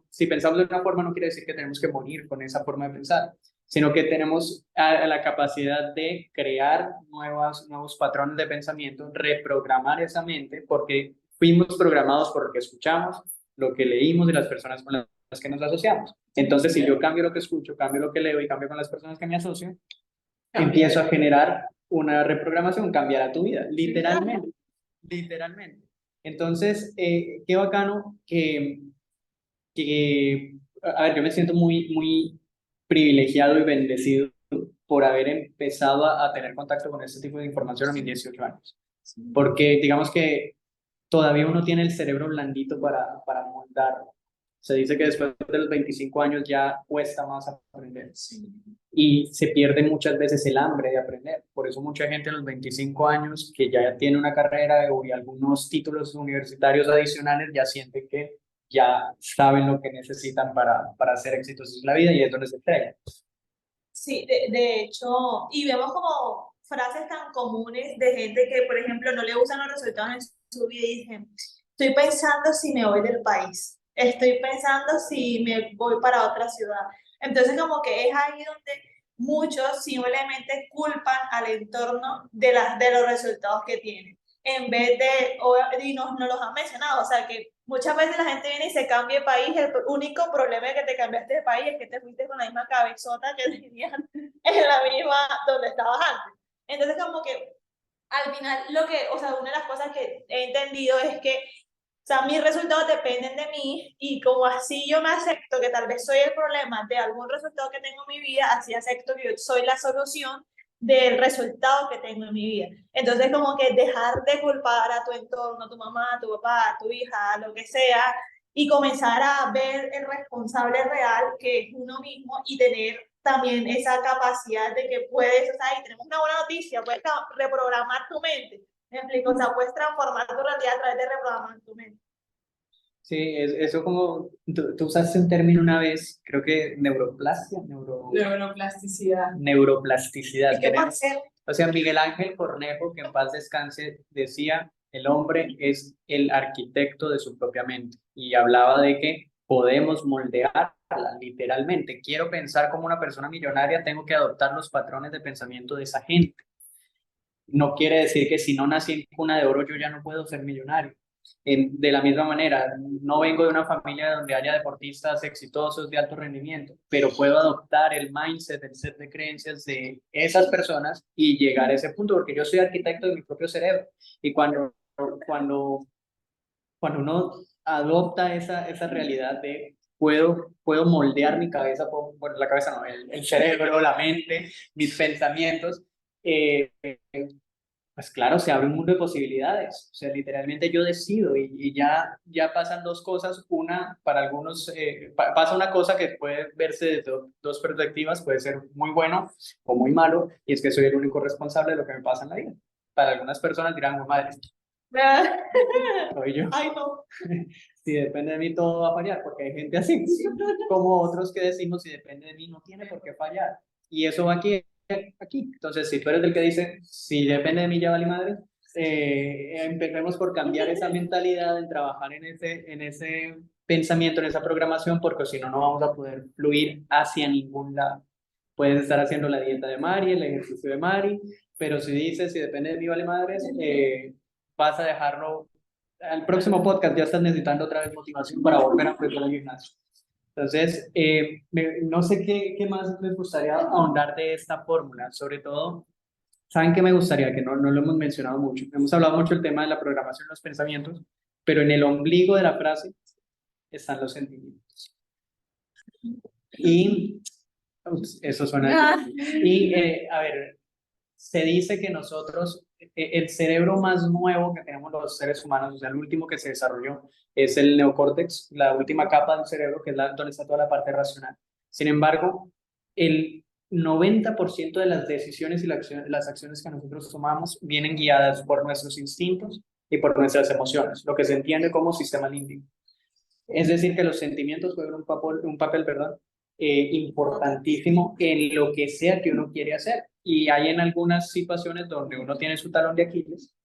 [SPEAKER 2] si pensamos de una forma no quiere decir que tenemos que morir con esa forma de pensar, sino que tenemos la capacidad de crear nuevos patrones de pensamiento, reprogramar esa mente, porque fuimos programados por lo que escuchamos, lo que leímos y las personas con las que nos asociamos. Entonces, si yo cambio lo que escucho, cambio lo que leo y cambio con las personas que me asocio, empiezo a generar una reprogramación, cambiará tu vida, literalmente, literalmente. Entonces, qué bacano a ver, yo me siento muy privilegiado y bendecido por haber empezado a tener contacto con este tipo de información a mis 18 años. Porque digamos que todavía uno tiene el cerebro blandito para moldarlo. Se dice que después de los 25 años ya cuesta más aprender. Y se pierde muchas veces el hambre de aprender. Por eso mucha gente a los 25 años que ya tiene una carrera y algunos títulos universitarios adicionales ya sienten que ya saben lo que necesitan para ser exitosos en la vida y es donde se estrellan.
[SPEAKER 3] Sí, de hecho, y vemos como frases tan comunes de gente que, por ejemplo, no le gustan los resultados en su vida y dicen, estoy pensando si me voy del país, estoy pensando si me voy para otra ciudad. Entonces, como que es ahí donde muchos simplemente culpan al entorno de los resultados que tienen, en vez de, y no los han mencionado, o sea, que muchas veces la gente viene y se cambia de país, el único problema de que te cambiaste de país es que te fuiste con la misma cabezota que tenías en la misma donde estabas antes. Entonces, como que al final, o sea, una de las cosas que he entendido es que, o sea, mis resultados dependen de mí y como así yo me acepto que tal vez soy el problema de algún resultado que tengo en mi vida, así acepto que yo soy la solución del resultado que tengo en mi vida. Entonces, como que dejar de culpar a tu entorno, a tu mamá, a tu papá, a tu hija, a lo que sea, y comenzar a ver el responsable real que es uno mismo y tener también esa capacidad de que puedes, o sea, y tenemos una buena noticia, puedes reprogramar tu mente, ¿me explico? O sea, puedes transformar tu realidad a través de reprogramar tu mente.
[SPEAKER 2] Sí, eso como, tú usaste un término una vez, creo que neuroplasticidad. Neuroplasticidad.
[SPEAKER 3] ¿Y qué puede ser?
[SPEAKER 2] O sea, Miguel Ángel Cornejo, que en paz descanse, decía, el hombre es el arquitecto de su propia mente. Y hablaba de que podemos moldearla, literalmente. Quiero pensar como una persona millonaria, tengo que adoptar los patrones de pensamiento de esa gente. No quiere decir que si no nací en cuna de oro, yo ya no puedo ser millonario. De la misma manera, no vengo de una familia donde haya deportistas exitosos de alto rendimiento, pero puedo adoptar el mindset, el set de creencias de esas personas y llegar a ese punto, porque yo soy arquitecto de mi propio cerebro. Y cuando uno adopta esa realidad de puedo moldear mi cabeza, bueno, la cabeza no, el cerebro, la mente, mis pensamientos, eh, pues claro, se abre un mundo de posibilidades. O sea, literalmente yo decido y ya pasan dos cosas. Una, para algunos, pasa una cosa que puede verse desde dos perspectivas, puede ser muy bueno o muy malo, y es que soy el único responsable de lo que me pasa en la vida. Para algunas personas dirán, oh, madre, soy yo.
[SPEAKER 3] Ay, no.
[SPEAKER 2] Si depende de mí, todo va a fallar, porque hay gente así, como otros que decimos, si depende de mí, no tiene por qué fallar. Y eso va aquí. Entonces, si tú eres el que dice, si depende de mí, ya vale madre, empecemos por cambiar esa mentalidad, en trabajar en ese pensamiento, en esa programación, porque si no, no vamos a poder fluir hacia ningún lado. Puedes estar haciendo la dieta de Mari, el ejercicio de Mari, pero si dices, si depende de mí, vale madres, vas a dejarlo. Al próximo podcast ya estás necesitando otra vez motivación para volver a aprender al gimnasio. Entonces, no sé qué más les gustaría ahondar de esta fórmula. Sobre todo, ¿saben qué me gustaría? Que no lo hemos mencionado mucho. Hemos hablado mucho del tema de la programación de los pensamientos, pero en el ombligo de la frase están los sentimientos. Y eso suena. Y, a ver, se dice que nosotros, el cerebro más nuevo que tenemos los seres humanos, o sea, el último que se desarrolló, es el neocórtex, la última capa del cerebro, que es donde está toda la parte racional. Sin embargo, el 90% de las decisiones y las acciones que nosotros tomamos vienen guiadas por nuestros instintos y por nuestras emociones, lo que se entiende como sistema límbico. Es decir, que los sentimientos juegan un papel, perdón, importantísimo en lo que sea que uno quiere hacer. Y hay en algunas situaciones donde uno tiene su talón de Aquiles,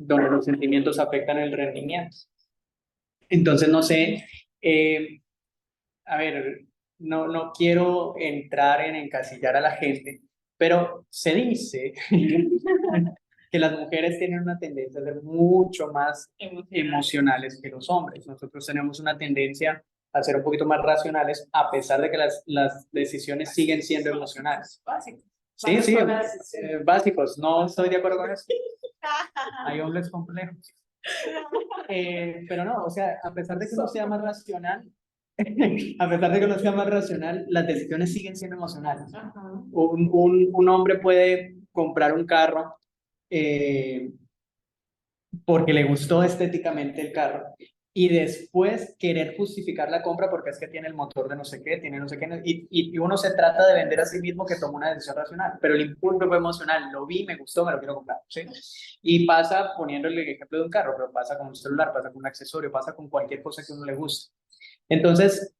[SPEAKER 2] donde los sentimientos afectan el rendimiento. Entonces, no sé, a ver, no quiero entrar en encasillar a la gente, pero se dice que las mujeres tienen una tendencia a ser mucho más emocionales que los hombres. Nosotros tenemos una tendencia a ser un poquito más racionales, a pesar de que las decisiones siguen siendo emocionales.
[SPEAKER 1] Básicos.
[SPEAKER 2] Sí, sí, básicos. No estoy de acuerdo con eso. Hay hombres complejos. Pero no, o sea, a pesar de que uno sea más racional, a pesar de que uno sea más racional, las decisiones siguen siendo emocionales. Un hombre puede comprar un carro porque le gustó estéticamente el carro y después querer justificar la compra porque es que tiene el motor de no sé qué, tiene no sé qué, y uno se trata de vender a sí mismo que tomó una decisión racional, pero el impulso fue emocional, lo vi, me gustó, me lo quiero comprar, ¿sí? Y pasa, poniéndole el ejemplo de un carro, pero pasa con un celular, pasa con un accesorio, pasa con cualquier cosa que a uno le guste. Entonces,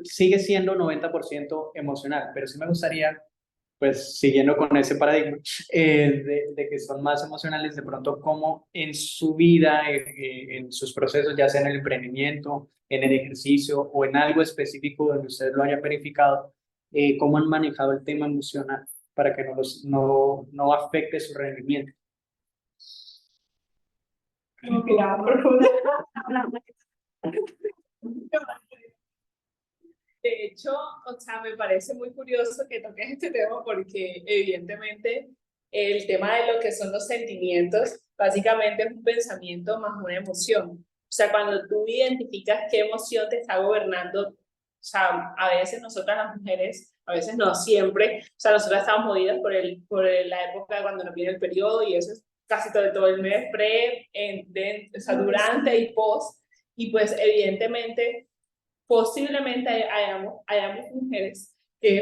[SPEAKER 2] sigue siendo 90% emocional, pero sí me gustaría, pues siguiendo con ese paradigma, de que son más emocionales, de pronto como en su vida, en sus procesos, ya sea en el emprendimiento, en el ejercicio o en algo específico donde ustedes lo hayan verificado, cómo han manejado el tema emocional para que no afecte su rendimiento.
[SPEAKER 1] De hecho, o sea, me parece muy curioso que toques este tema porque evidentemente el tema de lo que son los sentimientos básicamente es un pensamiento más una emoción. O sea, cuando tú identificas qué emoción te está gobernando, o sea, a veces nosotras las mujeres, a veces no siempre, o sea, nosotras estamos movidas la época cuando nos viene el periodo y eso es casi todo el mes o sea, durante y post, y pues evidentemente posiblemente hayamos mujeres,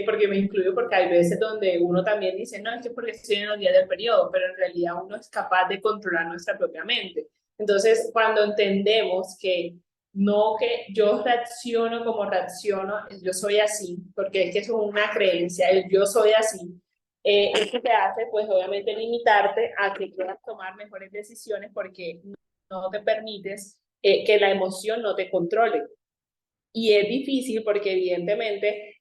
[SPEAKER 1] porque me incluyo porque hay veces donde uno también dice, no, es que porque estoy en los días del periodo, pero en realidad uno es capaz de controlar nuestra propia mente. Entonces, cuando entendemos que no que yo reacciono como reacciono, yo soy así, porque es que eso es una creencia, el yo soy así, eso te hace, pues obviamente, limitarte a que puedas tomar mejores decisiones porque no te permites que la emoción no te controle. Y es difícil porque evidentemente,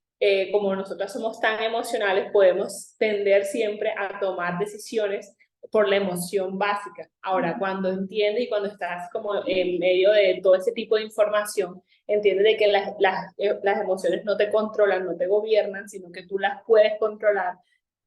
[SPEAKER 1] como nosotros somos tan emocionales, podemos tender siempre a tomar decisiones por la emoción básica. Ahora, cuando entiendes y cuando estás como en medio de todo ese tipo de información, entiendes de que las emociones no te controlan, no te gobiernan, sino que tú las puedes controlar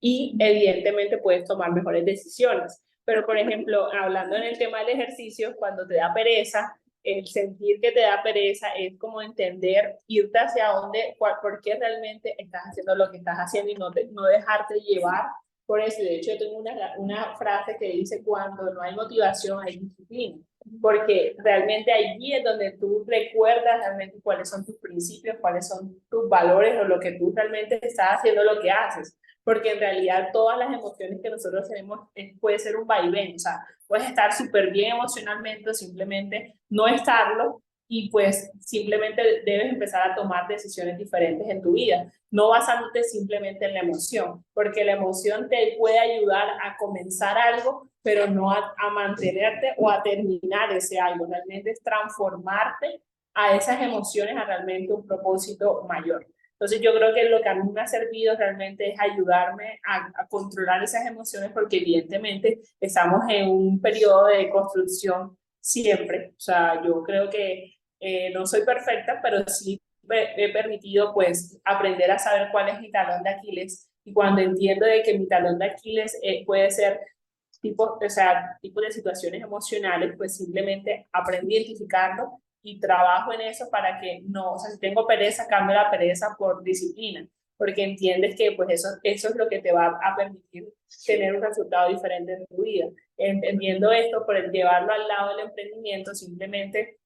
[SPEAKER 1] y evidentemente puedes tomar mejores decisiones. Pero, por ejemplo, hablando en el tema del ejercicio, cuando te da pereza, el sentir que te da pereza es como entender, irte hacia dónde, por qué realmente estás haciendo lo que estás haciendo y no dejarte llevar por eso. De hecho, yo tengo una frase que dice, cuando no hay motivación hay disciplina, porque realmente allí es donde tú recuerdas realmente cuáles son tus principios, cuáles son tus valores o lo que tú realmente estás haciendo, lo que haces. Porque en realidad todas las emociones que nosotros tenemos puede ser un vaivén, o sea, puedes estar súper bien emocionalmente o simplemente no estarlo y pues simplemente debes empezar a tomar decisiones diferentes en tu vida, no basándote simplemente en la emoción, porque la emoción te puede ayudar a comenzar algo, pero no a mantenerte o a terminar ese algo, realmente es transformarte a esas emociones a realmente un propósito mayor. Entonces yo creo que lo que a mí me ha servido realmente es ayudarme a controlar esas emociones porque evidentemente estamos en un periodo de construcción siempre. O sea, yo creo que no soy perfecta, pero sí he permitido pues aprender a saber cuál es mi talón de Aquiles y cuando entiendo de que mi talón de Aquiles puede ser tipo de situaciones emocionales, pues simplemente aprendí a identificarlo y trabajo en eso para que no, o sea, si tengo pereza, cambio la pereza por disciplina, porque entiendes que pues eso es lo que te va a permitir tener un resultado diferente en tu vida. Entendiendo esto, por el llevarlo al lado del emprendimiento, simplemente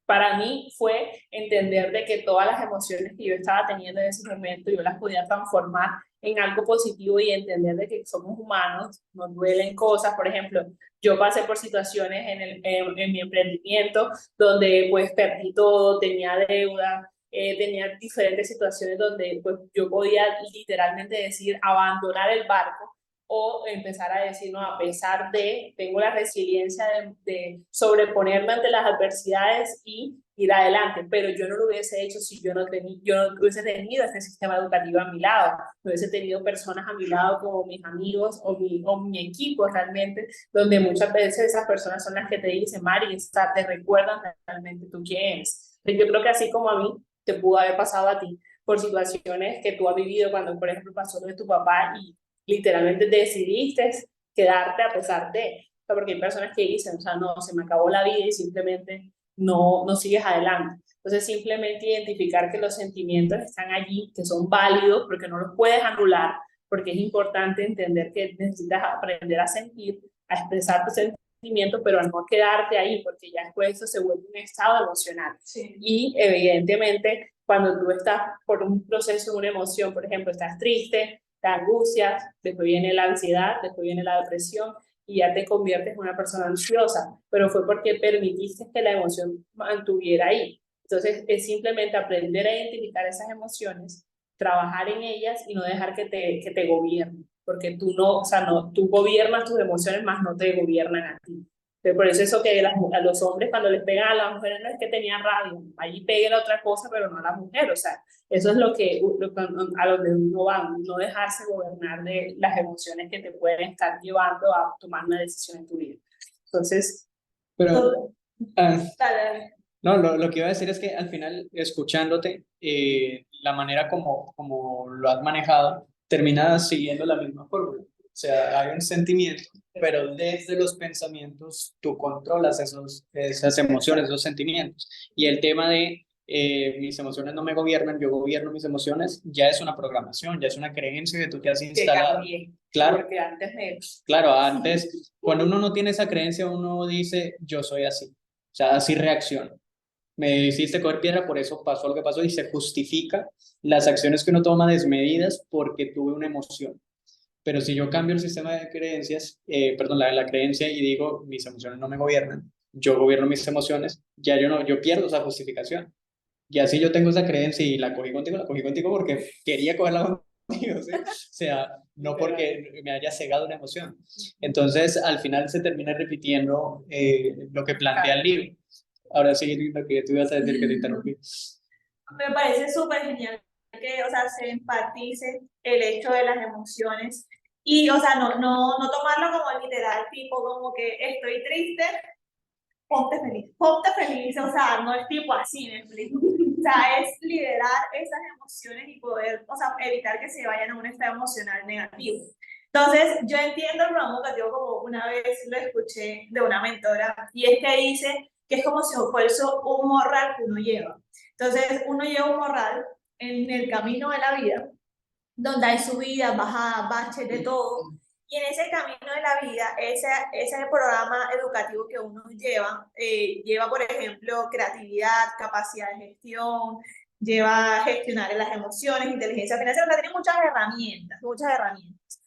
[SPEAKER 1] para mí fue entender de que todas las emociones que yo estaba teniendo en ese momento, yo las podía transformar en algo positivo y entender de que somos humanos, nos duelen cosas. Por ejemplo, yo pasé por situaciones en mi emprendimiento donde pues perdí todo, tenía deuda, tenía diferentes situaciones donde pues yo podía literalmente decir abandonar el barco o empezar a decir, no, a pesar de, tengo la resiliencia de sobreponerme ante las adversidades y ir adelante, pero yo no lo hubiese hecho si yo no hubiese tenido este sistema educativo a mi lado, no hubiese tenido personas a mi lado como mis amigos o mi equipo realmente, donde muchas veces esas personas son las que te dicen, Mari, o sea, te recuerdan realmente tú quién eres. Yo creo que así como a mí, te pudo haber pasado a ti por situaciones que tú has vivido cuando, por ejemplo, pasó lo de tu papá y literalmente decidiste quedarte a pesar de, o sea, porque hay personas que dicen, o sea, no, se me acabó la vida y simplemente no sigues adelante. Entonces, simplemente identificar que los sentimientos están allí, que son válidos, porque no los puedes anular, porque es importante entender que necesitas aprender a sentir, a expresar tus sentimientos, pero a no quedarte ahí, porque ya después eso se vuelve un estado emocional.
[SPEAKER 3] Sí.
[SPEAKER 1] Y evidentemente, cuando tú estás por un proceso, una emoción, por ejemplo, estás triste, te angustias, después viene la ansiedad, después viene la depresión y ya te conviertes en una persona ansiosa, pero fue porque permitiste que la emoción mantuviera ahí. Entonces, es simplemente aprender a identificar esas emociones, trabajar en ellas y no dejar que te gobiernen, porque tú no, o sea, no, tú gobiernas tus emociones, más no te gobiernan a ti. Entonces, por eso eso que a los hombres cuando les pegan a las mujeres no es que tenían rabia, allí peguen a otra cosa, pero no a la mujer, o sea, eso es lo que a donde uno va, no dejarse gobernar de las emociones que te pueden estar llevando a tomar una decisión en tu vida. Entonces,
[SPEAKER 2] Pero, ah,
[SPEAKER 3] Dale.
[SPEAKER 2] no, lo que iba a decir es que al final, escuchándote, la manera como lo has manejado, terminas siguiendo la misma fórmula. O sea, hay un sentimiento, pero desde los pensamientos tú controlas esas emociones, esos sentimientos. Y el tema de mis emociones no me gobiernan, yo gobierno mis emociones, ya es una programación, ya es una creencia que tú te has instalado. Claro,
[SPEAKER 1] porque antes me...
[SPEAKER 2] claro, antes, cuando uno no tiene esa creencia, uno dice, yo soy así. O sea, así reacciono. Me hiciste coger piedra, por eso pasó lo que pasó y se justifica las acciones que uno toma desmedidas porque tuve una emoción. Pero si yo cambio el sistema de creencias, perdón, la creencia y digo, mis emociones no me gobiernan, yo gobierno mis emociones, ya yo no, yo pierdo esa justificación. Y así yo tengo esa creencia y la cogí contigo porque quería cogerla contigo, ¿sí? O sea, no porque me haya cegado una emoción. Entonces, al final se termina repitiendo lo que plantea el libro. Ahora sí, lo que tú ibas a decir que te interrumpí.
[SPEAKER 3] Me parece súper genial que, o sea, se empatice el hecho de las emociones y, o sea, no tomarlo como literal, tipo como que estoy triste, ponte feliz, o sea, no es tipo así, me explico. O sea, es liderar esas emociones y poder, o sea, evitar que se vayan a un estado emocional negativo. Entonces, yo entiendo el programa educativo como una vez lo escuché de una mentora, y es que dice que es como si fuese un morral que uno lleva. Entonces, uno lleva un morral en el camino de la vida, donde hay subidas, bajadas, baches, de todo. Y en ese camino de la vida, ese programa educativo que uno lleva, por ejemplo, creatividad, capacidad de gestión, lleva a gestionar las emociones, inteligencia financiera, o sea, tiene muchas herramientas, muchas herramientas.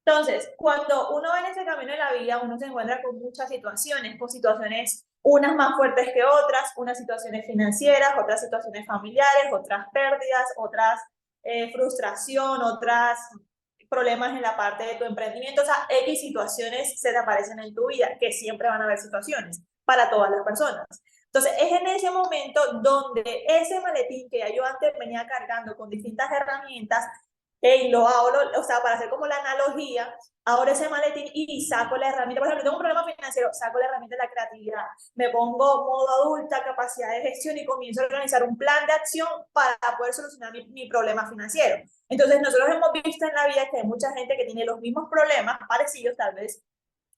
[SPEAKER 3] Entonces, cuando uno va en ese camino de la vida, uno se encuentra con muchas situaciones, unas más fuertes que otras, unas situaciones financieras, otras situaciones familiares, otras pérdidas, otras frustración, otras problemas en la parte de tu emprendimiento, o sea, X situaciones se te aparecen en tu vida, que siempre van a haber situaciones para todas las personas. Entonces, es en ese momento donde ese maletín que ya yo antes venía cargando con distintas herramientas, o sea, para hacer como la analogía, ahora ese maletín y saco la herramienta, por ejemplo, tengo un problema financiero, saco la herramienta de la creatividad, me pongo modo adulta, capacidad de gestión y comienzo a organizar un plan de acción para poder solucionar mi problema financiero. Entonces, nosotros hemos visto en la vida que hay mucha gente que tiene los mismos problemas, parecidos tal vez,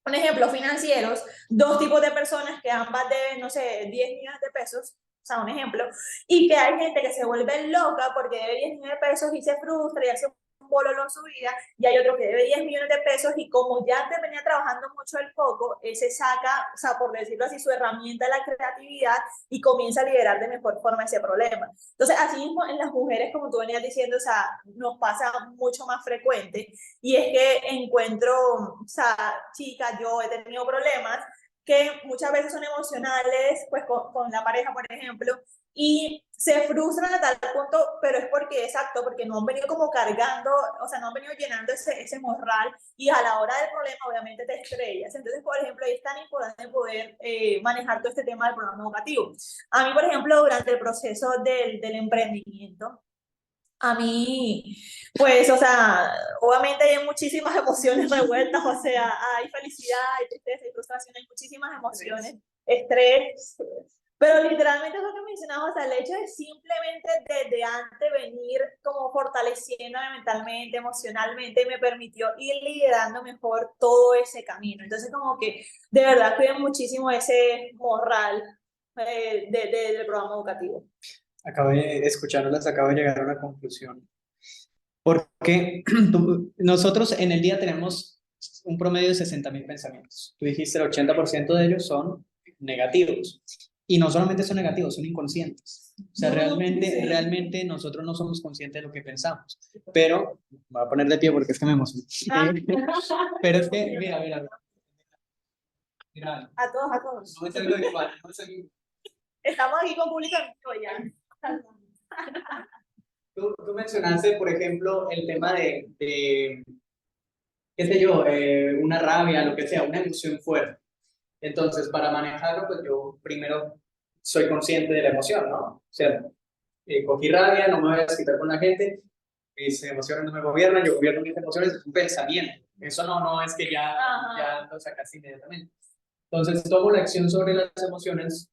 [SPEAKER 3] un ejemplo, financieros, dos tipos de personas que ambas deben, no sé, 10 millones de pesos, o sea, un ejemplo, y que hay gente que se vuelve loca porque debe 10 millones de pesos y se frustra y hace un bololo en su vida, y hay otro que debe 10 millones de pesos y como ya te venía trabajando mucho el foco, ese saca, o sea, por decirlo así, su herramienta de la creatividad y comienza a liberar de mejor forma ese problema. Entonces, así mismo en las mujeres, como tú venías diciendo, o sea, nos pasa mucho más frecuente, y es que encuentro, o sea, chicas, yo he tenido problemas que muchas veces son emocionales, pues con la pareja, por ejemplo, y se frustran a tal punto, pero es porque, exacto, porque no han venido como cargando, o sea, no han venido llenando ese morral, y a la hora del problema obviamente te estrellas. Entonces, por ejemplo, es tan importante poder manejar todo este tema del programa educativo. A mí, por ejemplo, durante el proceso del emprendimiento, a mí, pues, o sea, obviamente hay muchísimas emociones revueltas, o sea, hay felicidad, hay tristeza, hay frustración, hay muchísimas emociones, estrés, pero literalmente es lo que mencionaba, o sea, el hecho de simplemente desde antes venir como fortaleciéndome mentalmente, emocionalmente, me permitió ir liderando mejor todo ese camino. Entonces, como que de verdad cuiden muchísimo ese morral del programa educativo.
[SPEAKER 2] Acabo de escuchándolas, acabo de llegar a una conclusión. Porque nosotros en el día tenemos un promedio de 60.000 pensamientos. Tú dijiste el 80% de ellos son negativos. Y no solamente son negativos, son inconscientes. O sea, realmente nosotros no somos conscientes de lo que pensamos. Pero, me voy a poner de pie porque es que me emociono. Pero es que, mira.
[SPEAKER 3] A todos.
[SPEAKER 2] No me salgo de igual, no me salgo igual.
[SPEAKER 3] Estamos aquí con público ya.
[SPEAKER 2] Tú mencionaste, por ejemplo, el tema de qué sé yo, una rabia, lo que sea, una emoción fuerte. Entonces, para manejarlo, pues yo primero soy consciente de la emoción, ¿no? O sea, cogí rabia, no me voy a desquitar con la gente, mis emociones no me gobiernan, yo gobierno mis emociones, es un pensamiento. Eso no es que ya lo sacaste inmediatamente. Entonces, tomo la acción sobre las emociones,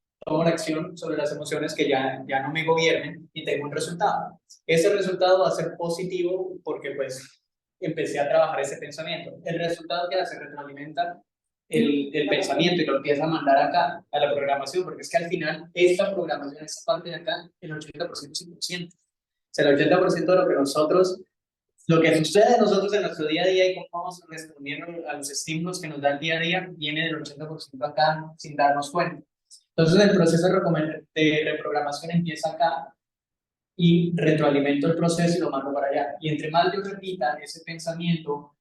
[SPEAKER 2] que ya no me gobiernen y tengo un resultado. Ese resultado va a ser positivo porque pues empecé a trabajar ese pensamiento. El resultado que hace retroalimenta el pensamiento y lo empieza a mandar acá a la programación, porque es que al final esta programación, esta parte de acá, el 80% es inconsciente. O sea, el 80% de lo que sucede a nosotros en nuestro día a día y cómo vamos respondiendo a los estímulos que nos da el día a día, viene del 80% acá sin darnos cuenta. Entonces el proceso de reprogramación empieza acá y retroalimento el proceso y lo mando para allá. Y entre más yo repita ese pensamiento,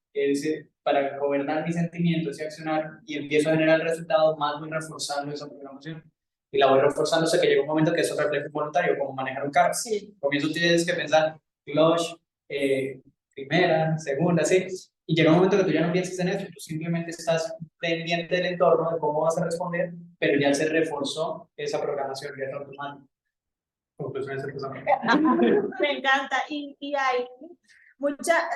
[SPEAKER 2] para gobernar mi sentimiento, ese accionar, y empiezo a generar resultados, más voy reforzando esa programación. Y la voy reforzando hasta que llega un momento que eso refleja involuntario, como manejar un carro.
[SPEAKER 3] Sí.
[SPEAKER 2] Comienzo tienes que pensar, clutch, primera, segunda, ¿sí? Y llega un momento que tú ya no piensas en eso, tú simplemente estás pendiente del entorno, de cómo vas a responder, pero ya se reforzó esa programación, ya está automático. Conclusiones
[SPEAKER 3] Me encanta. Y hay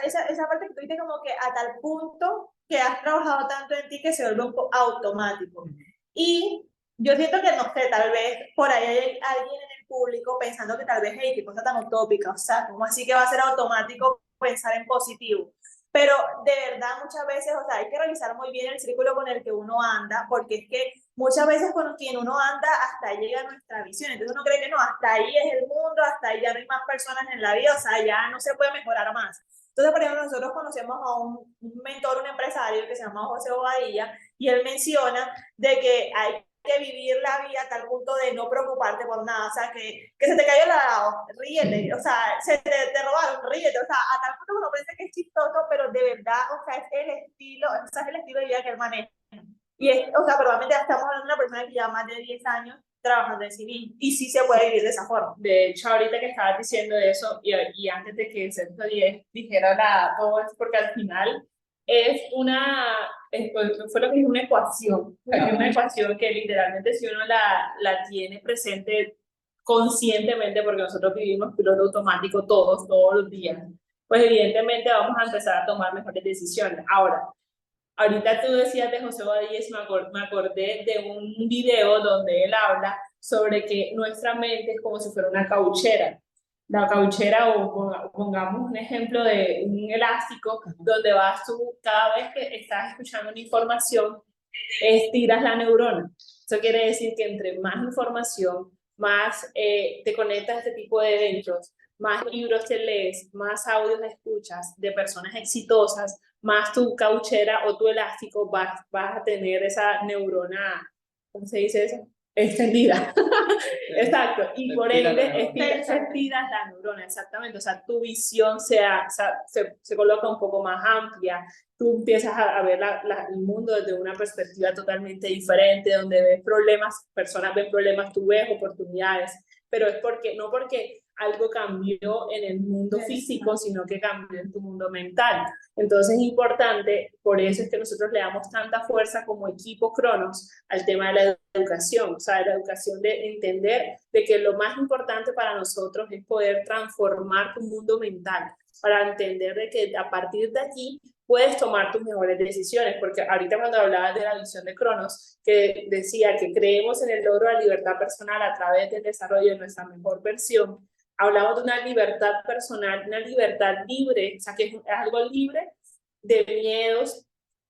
[SPEAKER 3] esa parte que tú dices como que a tal punto que has trabajado tanto en ti que se vuelve un poco automático. Y yo siento que, no sé, tal vez por ahí hay alguien en el público pensando que tal vez, hey, qué cosa tan utópica, o sea, ¿cómo así que va a ser automático pensar en positivo? Pero de verdad muchas veces, o sea, hay que revisar muy bien el círculo con el que uno anda, porque es que muchas veces con quien uno anda hasta ahí llega nuestra visión. Entonces uno cree que no, hasta ahí es el mundo, hasta ahí ya no hay más personas en la vida, o sea, ya no se puede mejorar más. Entonces, por ejemplo, nosotros conocemos a un mentor, un empresario que se llama José Bobadilla, y él menciona de que hay que vivir la vida a tal punto de no preocuparte por nada, o sea, que se te cayó el helado, ríete, o sea, te robaron, ríete, o sea, a tal punto que uno piensa que es chistoso, pero de verdad, o sea, es el estilo, o sea, es el estilo de vida que él maneja. Y es, o sea, probablemente estamos hablando de una persona que lleva más de 10 años trabajando en civil, y sí se puede vivir de esa forma.
[SPEAKER 1] De hecho, ahorita que estabas diciendo eso, y antes de que Sergio dijera todo eso, porque al final fue lo que es una ecuación, es una ecuación que literalmente si uno la tiene presente conscientemente, porque nosotros vivimos piloto automático todos los días, pues evidentemente vamos a empezar a tomar mejores decisiones. Ahorita tú decías de José Badíez, me acordé de un video donde él habla sobre que nuestra mente es como si fuera una cauchera. La cauchera, o pongamos un ejemplo de un elástico, donde vas tú, cada vez que estás escuchando una información, estiras la neurona. Eso quiere decir que entre más información, más te conectas a este tipo de eventos, más libros te lees, más audios escuchas de personas exitosas, más tu cauchera o tu elástico vas a tener esa neurona, ¿cómo se dice eso? Extendida. Exacto. Y por ende estiras la neurona, exactamente. O sea, tu visión se coloca un poco más amplia. Tú empiezas a ver el mundo desde una perspectiva totalmente diferente, donde ves problemas, personas ven problemas, tú ves oportunidades. pero es no porque algo cambió en el mundo físico, sino que cambió en tu mundo mental. Entonces es importante, por eso es que nosotros le damos tanta fuerza como equipo Cronos al tema de la educación, o sea, de la educación de entender de que lo más importante para nosotros es poder transformar tu mundo mental, para entender de que a partir de aquí puedes tomar tus mejores decisiones, porque ahorita cuando hablabas de la visión de Cronos, que decía que creemos en el logro de la libertad personal a través del desarrollo de nuestra mejor versión, hablamos de una libertad personal, una libertad libre, o sea, que es algo libre de miedos,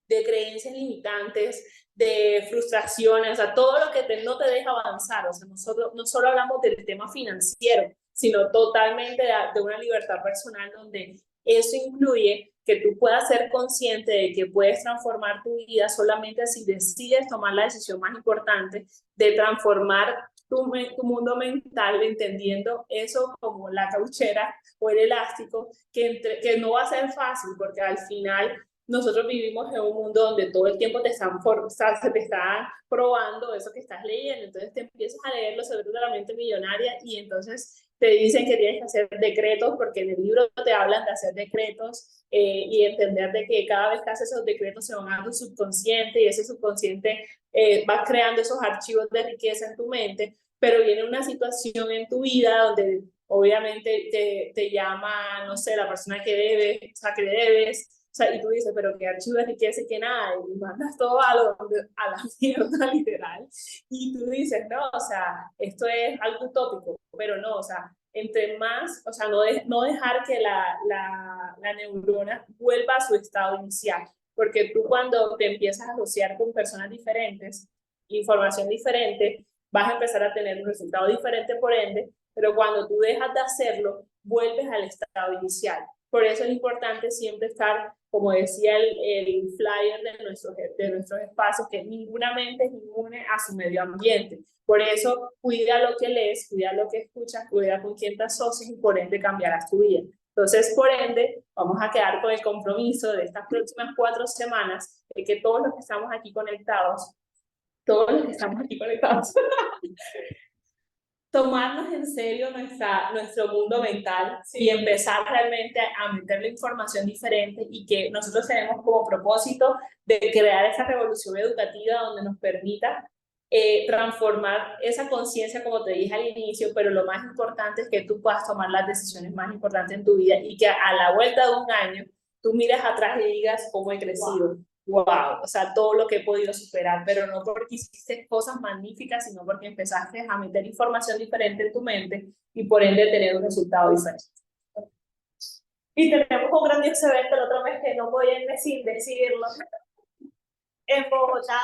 [SPEAKER 1] de creencias limitantes, de frustraciones, o sea, todo lo que no te deja avanzar. O sea, nosotros no solo hablamos del tema financiero, sino totalmente de una libertad personal donde eso incluye que tú puedas ser consciente de que puedes transformar tu vida solamente si decides tomar la decisión más importante de transformar tu mundo mental, entendiendo eso como la cauchera o el elástico, que no va a ser fácil, porque al final nosotros vivimos en un mundo donde todo el tiempo se te está probando eso que estás leyendo, entonces te empiezas a leer los secretos de la mente millonaria y entonces te dicen que tienes que hacer decretos, porque en el libro te hablan de hacer decretos y entender de que cada vez que haces esos decretos se van a tu subconsciente y ese subconsciente va creando esos archivos de riqueza en tu mente, pero viene una situación en tu vida donde obviamente te llama, no sé, la persona que debes, o sea, que le debes, o sea, y tú dices, pero qué archivo de riqueza y que nada, y mandas todo a la mierda literal, y tú dices, no, o sea, esto es algo utópico, pero no, o sea, entre más, o sea, no dejar que la neurona vuelva a su estado inicial, porque tú cuando te empiezas a asociar con personas diferentes, información diferente, vas a empezar a tener un resultado diferente por ende, pero cuando tú dejas de hacerlo, vuelves al estado inicial. Por eso es importante siempre estar, como decía el flyer de nuestros espacios, que ninguna mente es inmune a su medio ambiente. Por eso, cuida lo que lees, cuida lo que escuchas, cuida con quién te asocias y por ende cambiarás tu vida. Entonces, por ende, vamos a quedar con el compromiso de estas próximas 4 semanas de que todos los que estamos aquí conectados, tomarnos en serio nuestro mundo mental y empezar realmente a meterle información diferente y que nosotros tenemos como propósito de crear esa revolución educativa donde nos permita transformar esa conciencia, como te dije al inicio, pero lo más importante es que tú puedas tomar las decisiones más importantes en tu vida y que a la vuelta de un año tú mires atrás y digas cómo he crecido. Wow, o sea, todo lo que he podido superar, pero no porque hiciste cosas magníficas, sino porque empezaste a meter información diferente en tu mente y por ende tener un resultado diferente.
[SPEAKER 3] Y tenemos un grandioso evento el otro mes que no voy a decirlo, en Bogotá,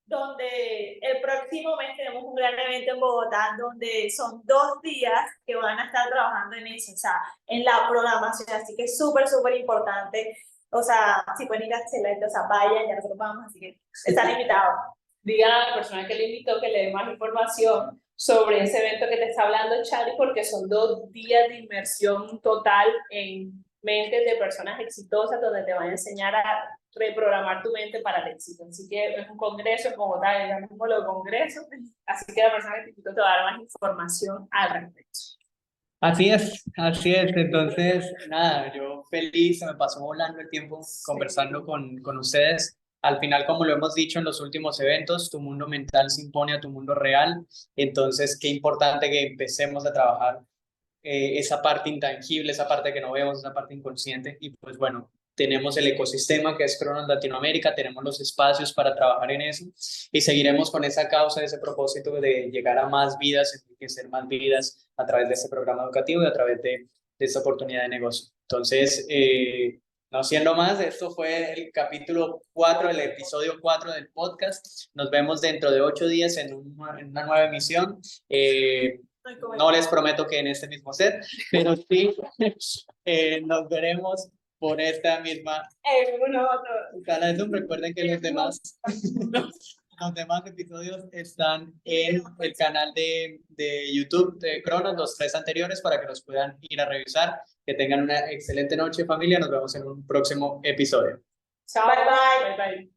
[SPEAKER 3] donde el próximo mes tenemos un gran evento en Bogotá, donde son 2 días que van a estar trabajando en eso, o sea, en la programación, así que es súper, súper importante. O sea, si pueden ir a Excelente, o sea, vayan, ya nosotros vamos, así que están invitados.
[SPEAKER 1] Digan a la persona que le invitó que le dé más información sobre ese evento que te está hablando Charlie, porque son 2 días de inmersión total en mentes de personas exitosas, donde te van a enseñar a reprogramar tu mente para el éxito. Así que es un congreso como tal, es un de congreso, así que la persona que te invitó te va a dar más información al respecto.
[SPEAKER 2] Así es. Entonces, nada, yo feliz, se me pasó volando el tiempo conversando con ustedes. Al final, como lo hemos dicho en los últimos eventos, tu mundo mental se impone a tu mundo real. Entonces, qué importante que empecemos a trabajar esa parte intangible, esa parte que no vemos, esa parte inconsciente. Y pues bueno, tenemos el ecosistema que es Cronos Latinoamérica, tenemos los espacios para trabajar en eso y seguiremos con esa causa, ese propósito de llegar a más vidas, enriquecer más vidas a través de este programa educativo y a través de esta oportunidad de negocio. Entonces, no siendo más, esto fue el capítulo 4, el episodio 4 del podcast. Nos vemos dentro de 8 días en una nueva emisión. No les prometo que en este mismo set, pero sí nos veremos por esta misma canal de Zoom. Recuerden que los demás episodios están en el canal de YouTube de Cronos, los 3 anteriores, para que los puedan ir a revisar. Que tengan una excelente noche, familia. Nos vemos en un próximo episodio.
[SPEAKER 1] Chao. Bye, bye. Bye, bye.